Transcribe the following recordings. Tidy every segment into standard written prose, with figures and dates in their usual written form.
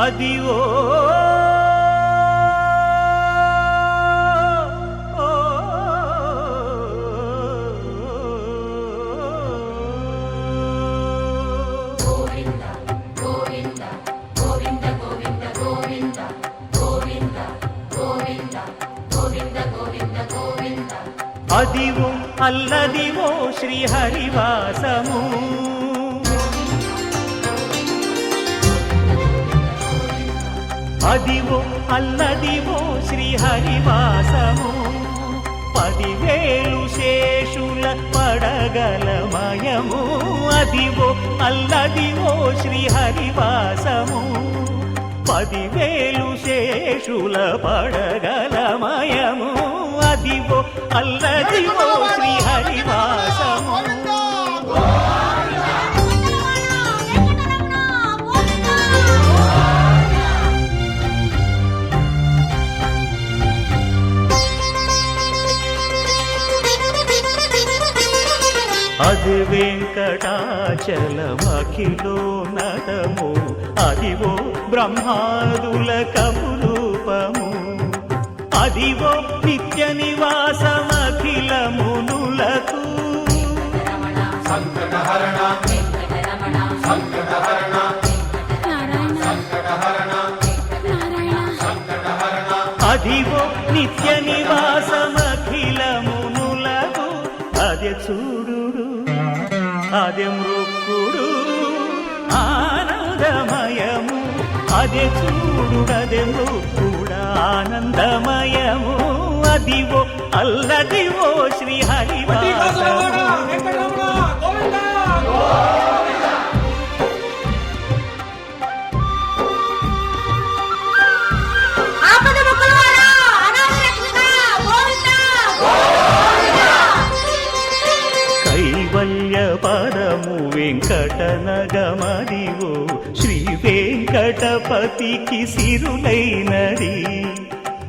అదివో అదివో అల్లదివో శ్రీహరివాసము అదివో అల్లదివో శ్రీహరివాసము 10,000 శేషుల పడగలమయము అదివో అల్లదివో శ్రీహరివాసము 10,000 శేషుల పడగలమయము అదివో అల్లదివో శ్రీహరివాసము అది వెంకటాచలమఖిలో నటము అదివో బ్రహ్మాదుల కపురూపము అదివో నిత్య నివాసమఖిల మునులకు అదివో నిత్య నివాసమఖిల మునులకు అదే చూడు అదే మృక్కుడు ఆనందమయము అదే చూడు అదే మృక్కుడు ఆనందమయము అదివో అల్లదివో శ్రీహరివాసము పరము వెంకటనగమదివో శ్రీ వెంకటపతికి సిరులైనది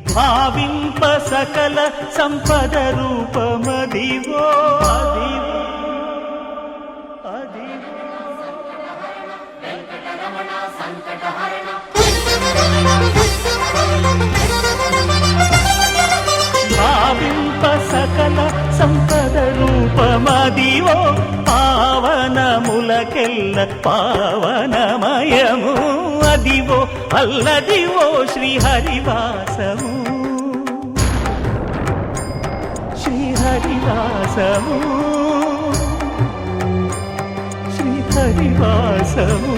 భావింప సకల సంపద రూపమదివో అదివో భావింప సకల సంపద రూపమదివో పావనములకెల్ల పావనమయము అదివో అల్లదివో శ్రీహరివాసము శ్రీహరివాసము శ్రీహరివాసము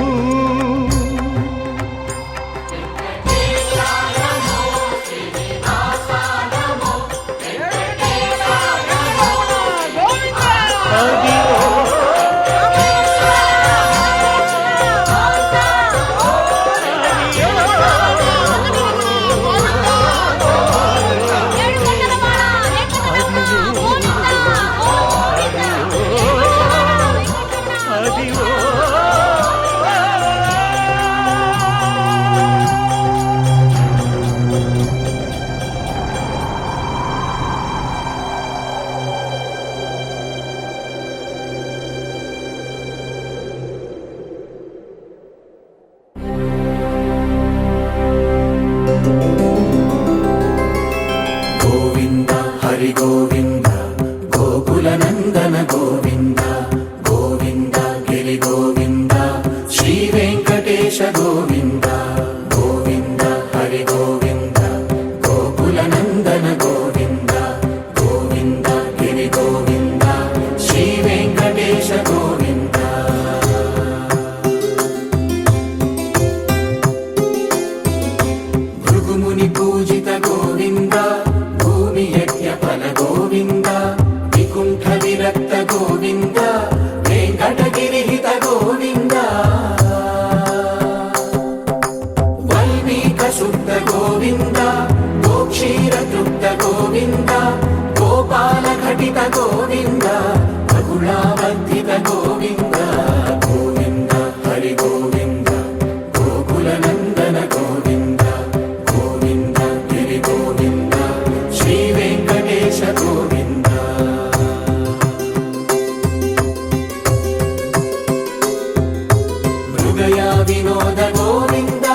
వినోద గోవింద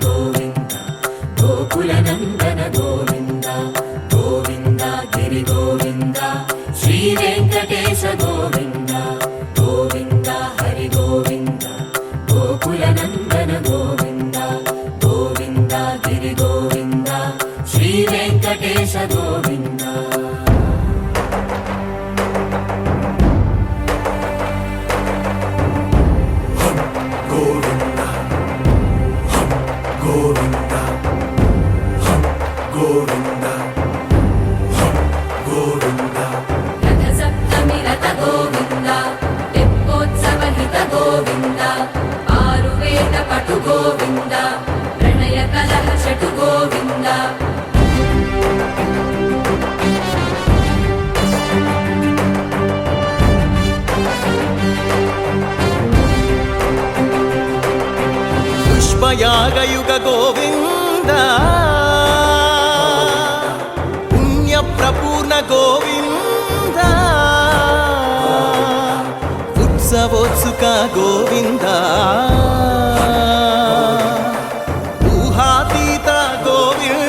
గోవింద గోకుల నందన గోవింద గోవింద గిరి గోవింద శ్రీ వెంకటేశ గోవింద గోవింద హరి గోవింద గోకుల నందన గోవింద గోవింద గిరి గోవింద శ్రీ వెంకటేశ గోవింద పుష్పయాగయుగ గోవింద పుణ్యప్రపూర్ణ గోవింద ఉత్సవోత్సుక గోవింద ఊహాతీత గోవింద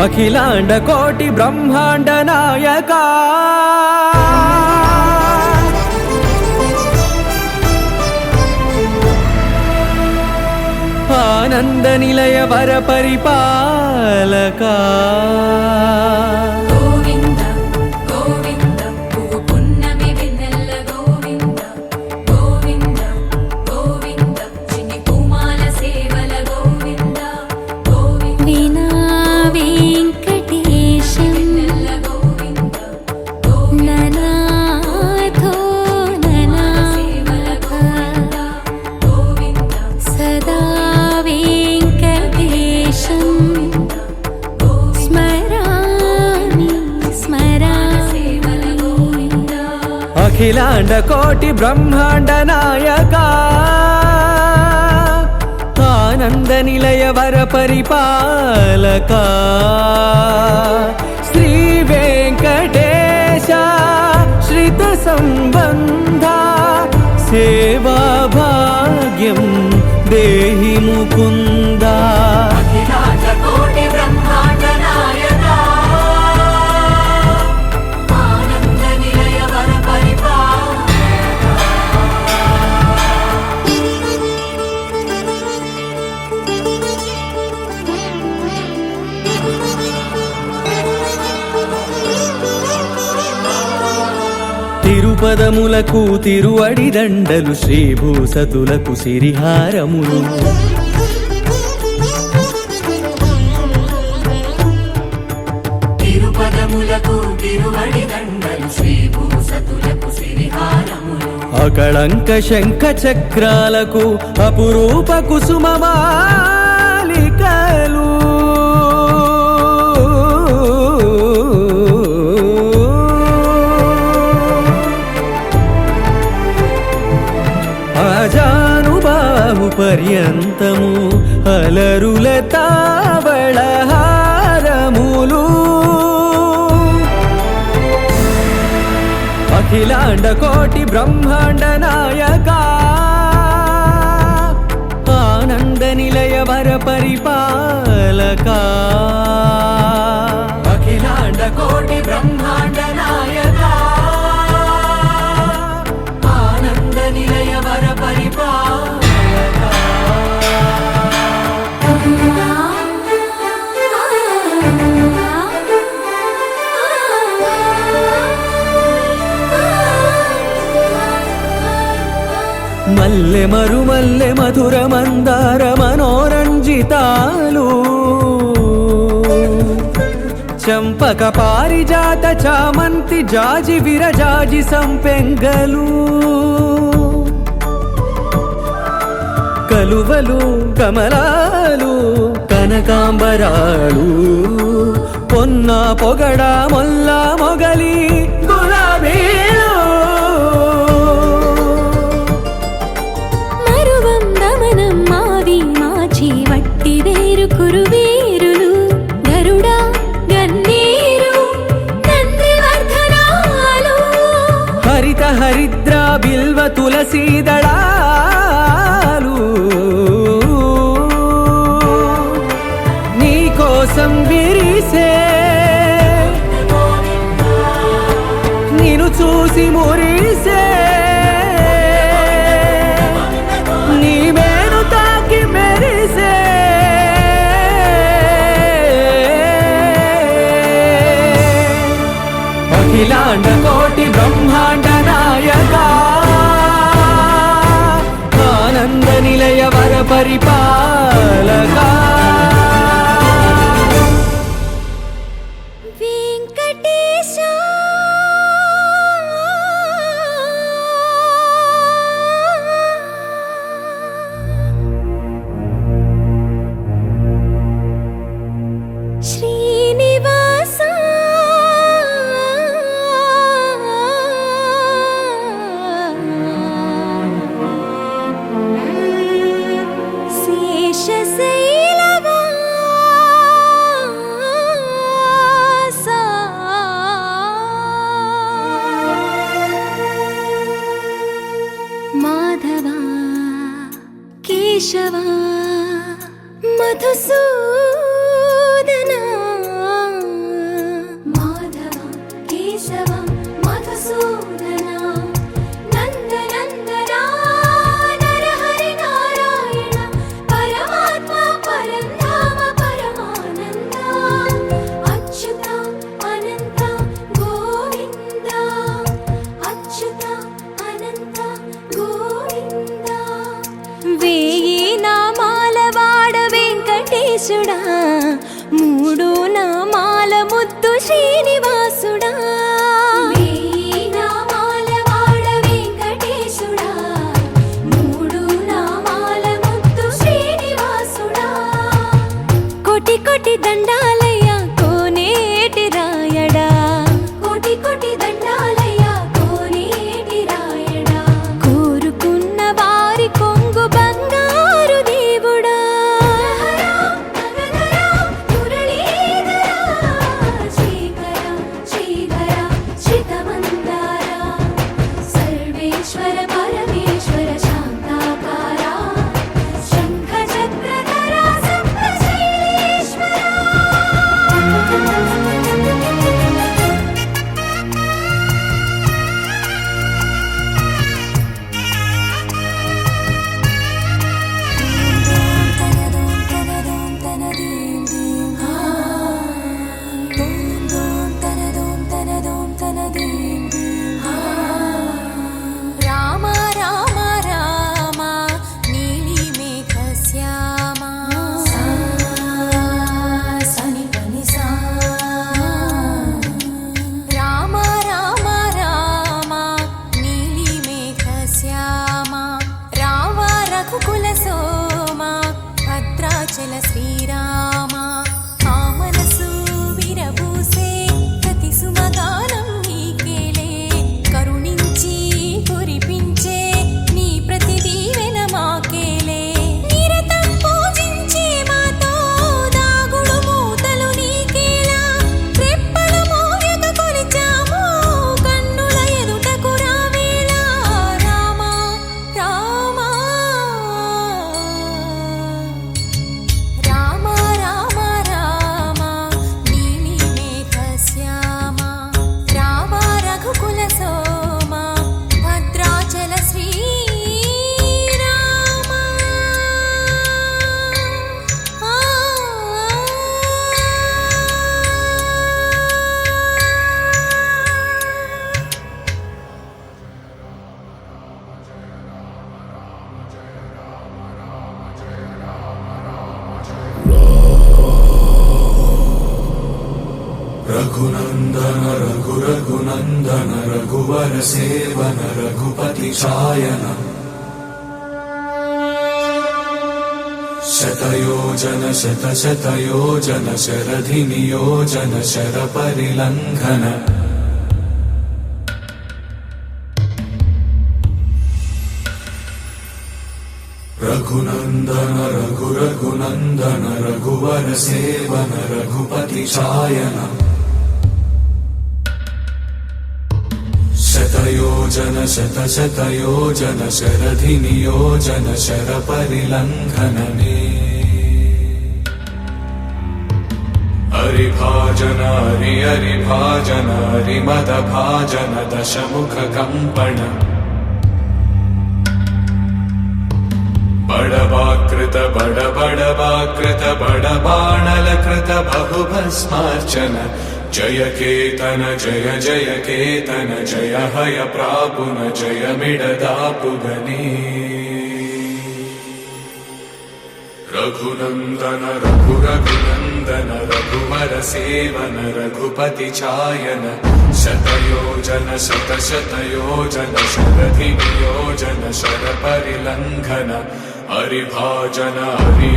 అఖిలాండ కోటి బ్రహ్మాండ నాయక ఆనంద నిలయ వర పరిపాలక అఖిలాండ కోటి బ్రహ్మాండ నాయక ఆనంద నిలయ వర పరిపాలక శ్రీ వెంకటేశ శ్రిత సంబంధ సేవా భాగ్యం దేహి ముకుంద తిరుపదములకు తిరువడి దండలు శ్రీభూసతులకు సిరిహారములు తిరుపదములకు తిరువడి దండలు శ్రీభూసతులకు సిరిహారములు అకళంక శంఖ చక్రాలకు అపురూప కుసుమమాలికలు అజానుబాహు పర్యంతము అలరుల తావళహారములు అఖిలాండ కోటి బ్రహ్మాండ నాయక ఆనంద నిలయ వర పరిపాలక అఖిలాండ కోటి బ్రహ్మాండ నాయక ఆనంద నిలయ వర పరిపాలక మల్లె మరుమల్లె మధుర మందార మనోరంజితాలు చంపక పారిజాత చామంతి జాజి విరజాజి సంపెంగలు కలువలు కమలాలు కనకాంబరాలు పొన్న పొగడ మొల్ల మొగలి గులాబీలు మరువం దమనం మావి మాచి వట్టి వేరు కురువేరులు గరుడా గన్నేరు నందివర్ధనాలు హరిత హరిద్ర బిల్వ తులసీదళాలు నీకోసం విరిసే నిన్ను చూసి మురిసే నీ మేను తాకి మెరిసే అఖిలాండ కోటి బ్రహ్మాండ నాయక ఆనంద నిలయ వర పరిపాలక వెంకటేశ శ్రీనివాస మాధవ కేశవ మధుసూదన మాధవ కేశవ మధుసూదన నందనందన నరహరి నారాయణ పరమాత్మ పరంధామ పరమానంద అచ్యుత అనంత గోవింద అచ్యుత అనంత గోవింద వేయి నామాల వాడ వెంకటేశుడా మూడు నామాల ముద్దు శ్రీనివాసుడా వేయి నామాల వాడ వెంకటేశుడా మూడు నామాల ముద్దు శ్రీనివాసుడా కోటి కోటి దండాలయ్య కోనేటి రాయడా కోటి కోటి దండాలయ్య కోనేటి రాయడా కోరుకున్న వారి కొంగు బంగారు దేవుడా శ్రీకర శ్రీధర శ్రితమందార సర్వేశ్వర పరమేశ్వర శాంతాకార శంఖ చక్రధర సప్తశైలేశ్వర रघुनन्दन रघुरघुनन्दन रघुवर सेवन रघुपति चायन शतयोजन शतशतयोजन शरधि नियोजन शरपरिलङ्घन रघुनन्दन रघुरघुनन्दन रघुवर सेवन रघुपति चायन शतयोजन शतशतयोजन शरधि नियोजन शरपरिलङ्घनने हरिभाजन हरिभाजन हरिमदभाजन दशमुख कम्पण बडवाकृत बडवाकृत बडबाणलकृत बहुभस्मार्चन जय केतन जय जय केतन जय हय प्रापुन जय मिडदापुगने रघुनन्दन रघुरघुनन्दन रघुवर सेवन रघुपति चायन शतयोजन शतशतयोजन शरधि नियोजन शरपरिलङ्घन हरिभाजन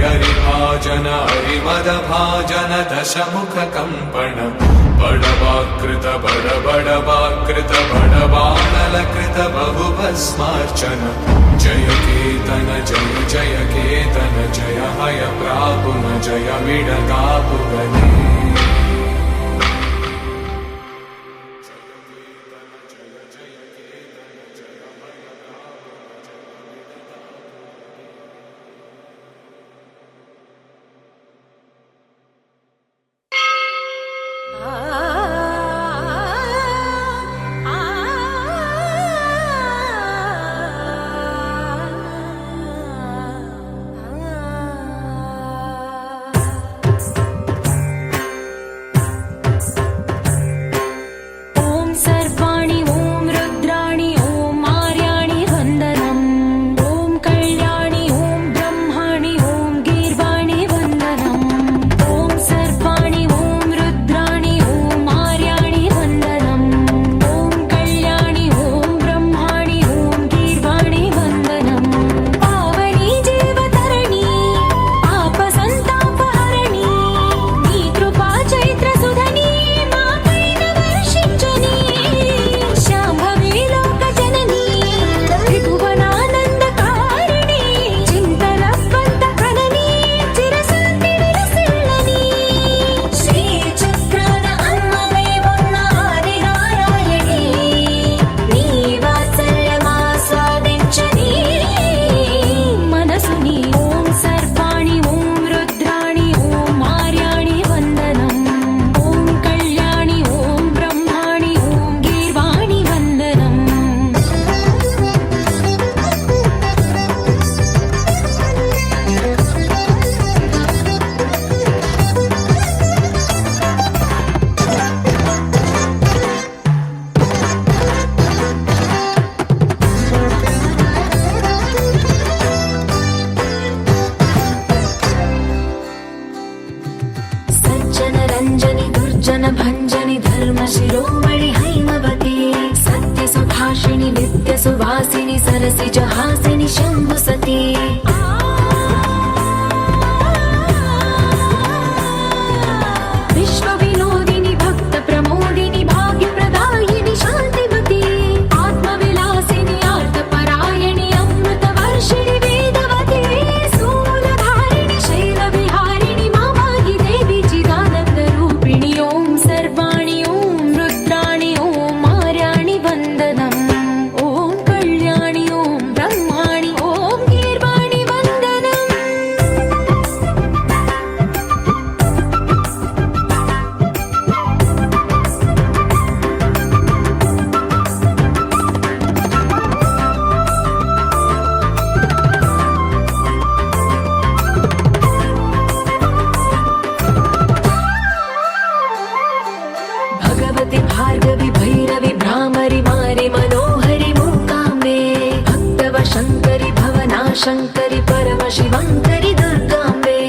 हरिभाजन हरिमदभाजन दशमुख कम्पण बडवाकृत बडवाकृत बडबाणलकृत बहुभस्मार्चन जय केतन जय जय केतन जय हय प्रापुन जय मिडदापुगने भञ्जनि धर्म शिरोमणि हैमवती सत्य सुभाषिणि नित्य सुवासिनि सरसिज हासिनि शम्भुसती विश्व विनोदिनि भक्त प्रमोदिनि भाग्य प्रदायिनि शान्तिमती आत्मविलासिनि आर्तपरायणि अमृत वर्षिणि वेदवती सूलधारिणि शैलविहारिणि मामाहि देवी चिदानन्द रूपिणि ॐ सर्वाणि ॐ रुद्राणि ॐ आर्याणि वन्दनम् ॐ कल्याणि ॐ ब्रह्माणि ॐ गीर्वाणि वन्दनम् भगवति भार्गवि भैरवि भ्रामरि मारि मनोहरि मूकाम्बे भक्तव शङ्करि भवना शङ्करि परम शिवङ्करि दुर्गाम्बे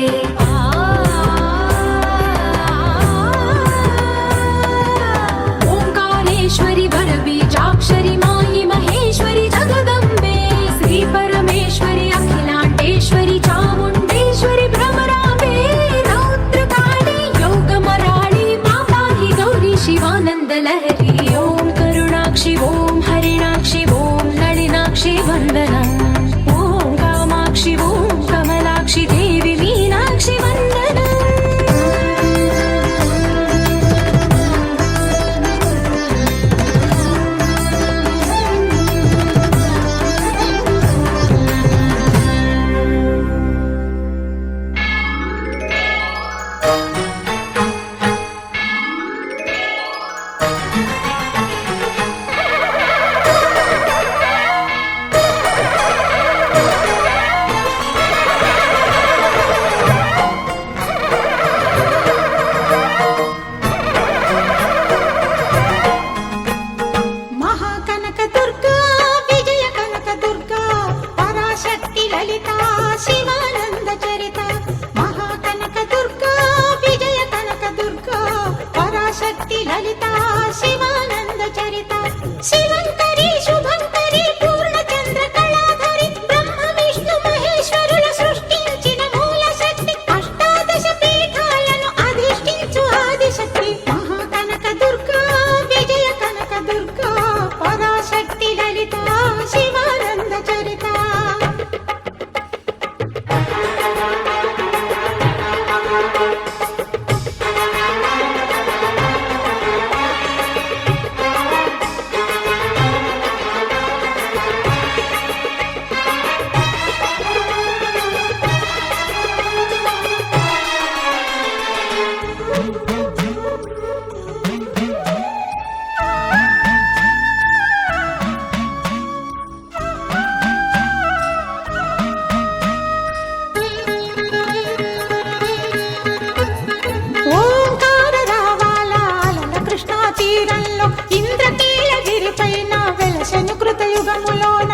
ఓంకార రావాల అలల కృష్ణా తీరంలో ఇంద్రకీలగిరి పైన వెలసెను కృతయుగములోన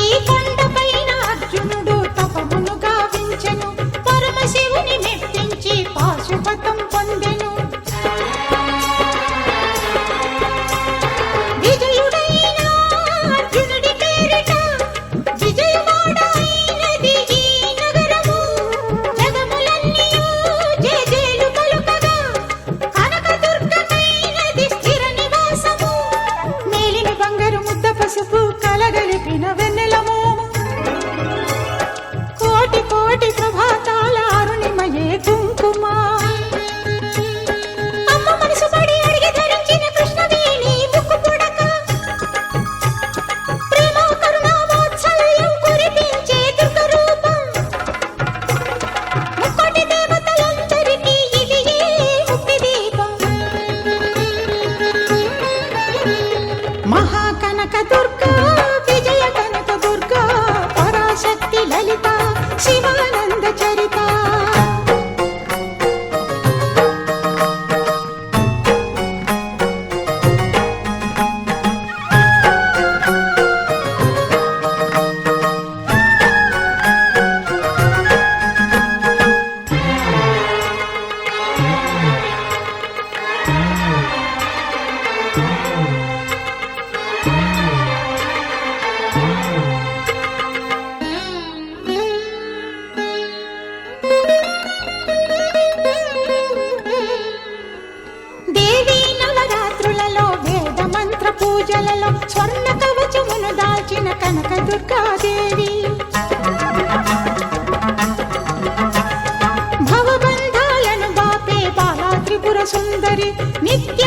ఈ కొండపైన అర్జునుడు తపమును గావించెను పరమశివుని మెప్పించి పాశుపతం పొందెను విజయుడైన అర్జునుడి పేరిట విజయవాడైనది ఈ నగరము జగములన్నీయు జేజేలు పలుకగా కనకదుర్గమైనది స్థిర నివాసము మేలిమి బంగారు ముద్ద పసుపు కలగలిపిన వెన్నెల మోము కోటి కోటి ప్రభాతాల అరుణిమయే కుంకుమ అమ్మ మనసు పడి అడిగి ధరించిన కృష్ణవేణి ముక్కు పుడక ప్రేమ కరుణ వాత్సల్యం కురిపించే దుర్గ రూపం ముక్కోటి దేవతలందరికీ ఇది ముక్తి దీపం మహాకనక దుర్గా విజయ కనక దుర్గా పరాశక్తి లలిత శివానంద చరిత దేవీ నవరాత్రులలో వేద మంత్ర పూజలలో స్వర్ణ కవచమును దాల్చిన కనక దుర్గాదేవి భవబంధాలను బాపే బాలా త్రిపుర సుందరి నిత్య